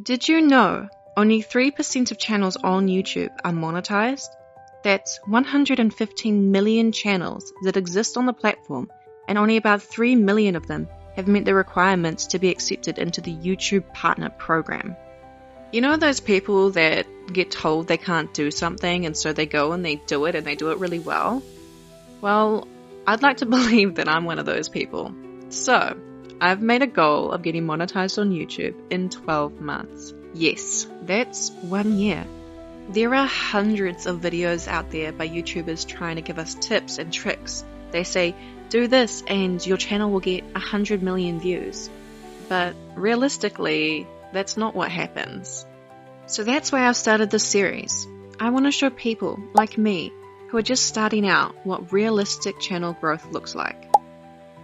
Did you know only 3% of channels on YouTube are monetized? That's 115 million channels that exist on the platform, and only about 3 million of them have met the requirements to be accepted into the YouTube Partner Program. You know those people that get told they can't do something and so they go and they do it and they do it really well? Well, I'd like to believe that I'm one of those people. So, I've made a goal of getting monetized on YouTube in 12 months. Yes, that's 1 year. There are hundreds of videos out there by YouTubers trying to give us tips and tricks. They say, do this and your channel will get 100 million views. But realistically, that's not what happens. So that's why I've started this series. I want to show people like me who are just starting out what realistic channel growth looks like.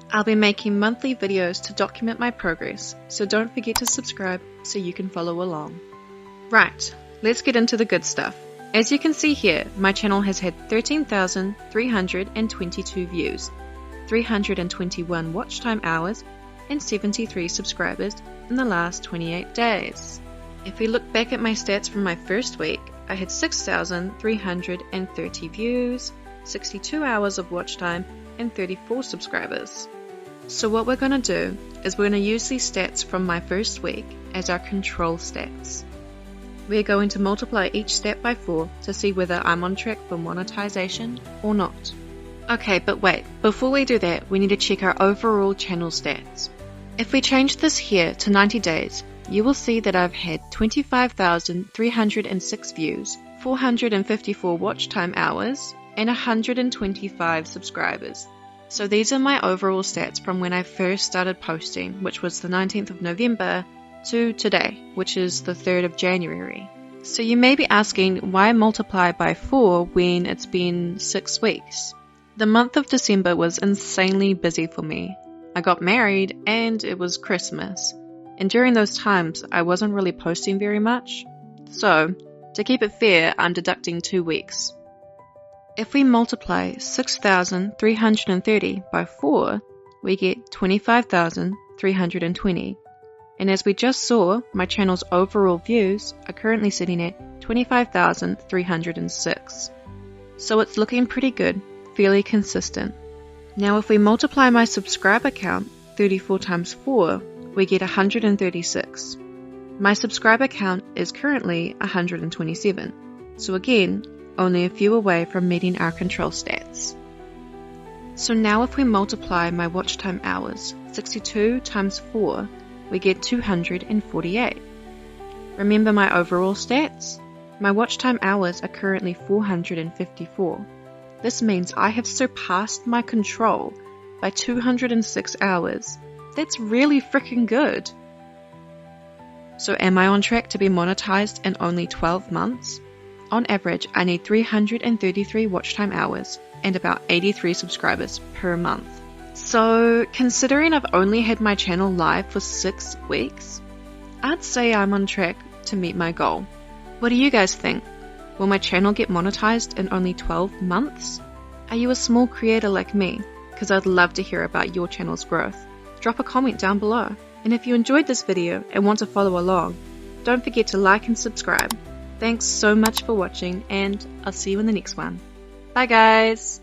I'll be making monthly videos to document my progress, so don't forget to subscribe so you can follow along. Right, let's get into the good stuff. As you can see here, my channel has had 13,322 views, 321 watch time hours, and 73 subscribers in the last 28 days. If we look back at my stats from my first week, I had 6,330 views, 62 hours of watch time, and 34 subscribers. So what we're going to do is we're going to use these stats from my first week as our control stats. We're going to multiply each stat by 4 to see whether I'm on track for monetization or not. Okay, but wait, before we do that, we need to check our overall channel stats. If we change this here to 90 days, you will see that I've had 25,306 views, 454 watch time hours, and 125 subscribers. So these are my overall stats from when I first started posting, which was the 19th of November, to today, which is the 3rd of January. So you may be asking, why multiply by 4 when it's been 6 weeks? The month of December was insanely busy for me. I got married and it was Christmas. And during those times, I wasn't really posting very much. So, to keep it fair, I'm deducting 2 weeks. If we multiply 6,330 by 4, we get 25,320. And as we just saw, my channel's overall views are currently sitting at 25,306. So it's looking pretty good, fairly consistent. Now if we multiply my subscriber count, 34 times 4, we get 136. My subscriber count is currently 127. So again, only a few away from meeting our control stats. So now if we multiply my watch time hours, 62 times 4, we get 248. Remember my overall stats? My watch time hours are currently 454. This means I have surpassed my control by 206 hours. That's really freaking good. So am I on track to be monetized in only 12 months? On average, I need 333 watch time hours and about 83 subscribers per month. So, considering I've only had my channel live for 6 weeks, I'd say I'm on track to meet my goal. What do you guys think? Will my channel get monetized in only 12 months? Are you a small creator like me? Because I'd love to hear about your channel's growth. Drop a comment down below. And if you enjoyed this video and want to follow along, don't forget to like and subscribe. Thanks so much for watching, and I'll see you in the next one. Bye guys!